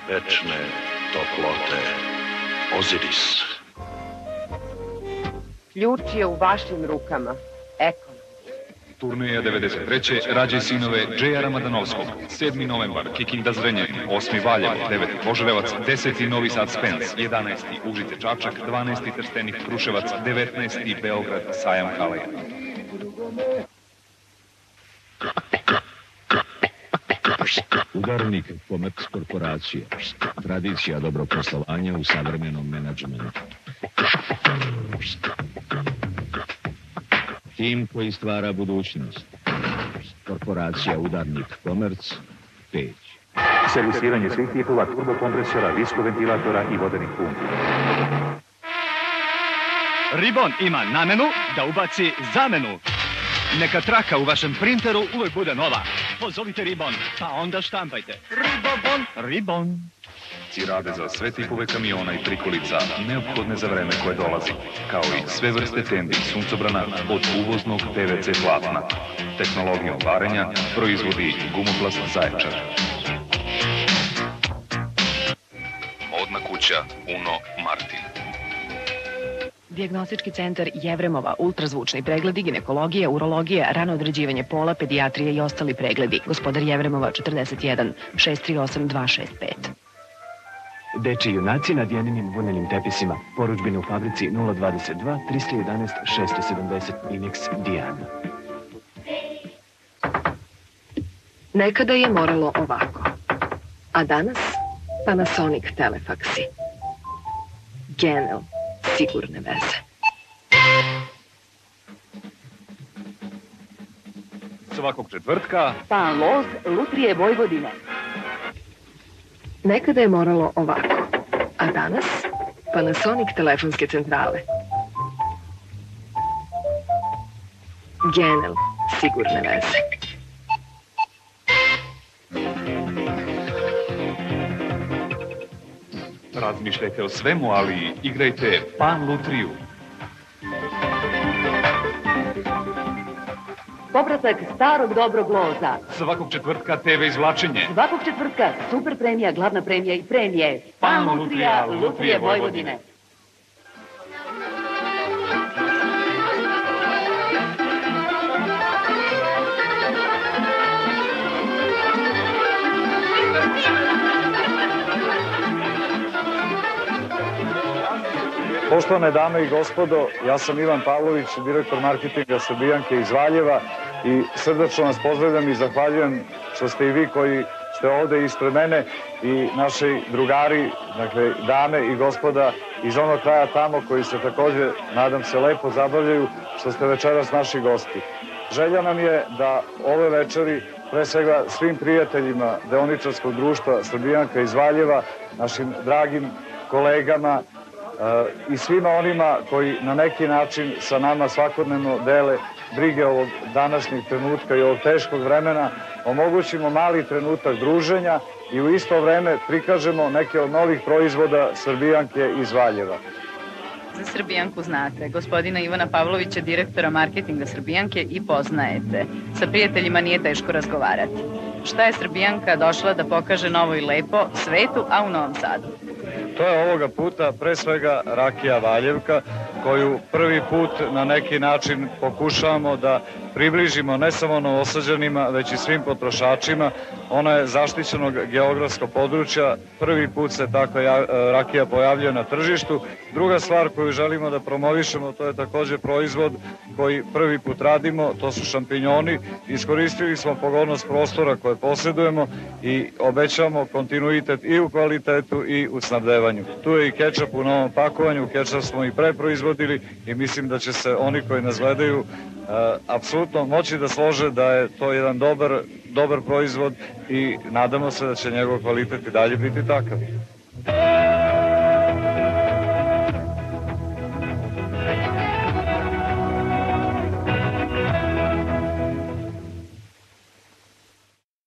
večne toplote Oziris. Ključ je u vašim rukama. Ekon. Turnija 93. Rađaj sinove Džeja Ramadanovskog. 7. novembar, Kikinda Zrenjanin. 8. Valjevo, 9. Požarevac, 10. Novi Sad Spens, 11. Užice Čačak, 12. Trstenik Kruševac, 19. Beograd Sajam Kaleja. Udarnik Komerc korporacije. Tradicija dobrog poslovanja u savremenom menadžmentu. Tim koji stvara budućnost. Korporacija Udarnik Komerc, Peć. Servisiranje svih tipova turbokompresora, viskoventilatora i vodenih pumpi. Ribon ima namenu da ubaci zamenu. Neka traka u vašem printeru uvek bude nova. Pozovite Ribon, pa onda štampajte. Ribon. Cirade za sve tipove kamiona i prikolica, neophodne za vreme koje dolazi, kao i sve vrste tendi i suncobrana od uvoznog PVC platna. Tehnologijom varenja proizvodi Gumoplast Zaječar. Modna kuća Uno Martin. Dijagnostički centar Jevremova, ultrazvučni pregledi, ginekologija, urologija, rano određivanje pola, pedijatrije i ostali pregledi. Gospodar Jevremova, 41 638 265. Dečiji junaci na Dijaninim vunenim tepisima. Poručbine u fabrici 022 311 670 Inex Dijana. Nekada je moralo ovako, a danas Panasonic telefaksi. Genel, sigurne veze. Svakog četvrtka Pan Loz, Lutrije Vojvodine. Nekada je moralo ovako, a danas Panasonic telefonske centrale. Genel, sigurne veze. razmišljajte o svemu, ali igrajte Pan Lutriju. Povratak starog dobrog loza. Svakog četvrtka TV izvlačenje. Svakog četvrtka super premija, glavna premija i premije. Pan Lutrija, Lutrije Vojvodine. Poštovane dame i gospodo, ja sam Ivan Pavlović, direktor marketinga Srbijanke iz Valjeva i srdačno vas pozdravljam i zahvaljujem što ste i vi koji ste ovde ispred mene i naši drugari, dakle dame i gospoda iz onog kraja tamo koji se takođe, nadam se, lepo zabavljaju, što ste večeras naši gosti. Želja nam je da ove večeri, pre svega svim prijateljima deoničarskog društva Srbijanka iz Valjeva, našim dragim kolegama, i svima onima koji na neki način sa nama svakodnevno dele brige ovog današnjeg trenutka i ovog teškog vremena, omogućimo mali trenutak druženja i u isto vreme prikažemo neke od novih proizvoda Srbijanke iz Valjeva. Za Srbijanku znate, gospodina Ivana Pavlovića, direktora marketinga Srbijanke, i poznajete. Sa prijateljima nije teško razgovarati. Šta je Srbijanka došla da pokaže novo i lepo svetu, a u Novom Sadu? To je ovoga puta pre svega rakija Valjevka, koju prvi put na neki način pokušavamo da približimo ne samo Novosađanima, već i svim potrošačima. Ona je zaštićenog geografskog područja, prvi put se takva rakija pojavljuje na tržištu. Druga stvar koju želimo da promovišemo, to je takođe proizvod koji prvi put radimo, to su šampinjoni. Iskoristili smo pogodnost prostora koje posjedujemo i obećavamo kontinuitet i u kvalitetu i u snabdevanju. Tu je i kečap u novom pakovanju, kečap smo i preproizvodili i mislim da će se oni koji nas gledaju apsolutno moći da slože da je to jedan dobar proizvod i nadamo se da će njegov kvalitet i dalje biti takav.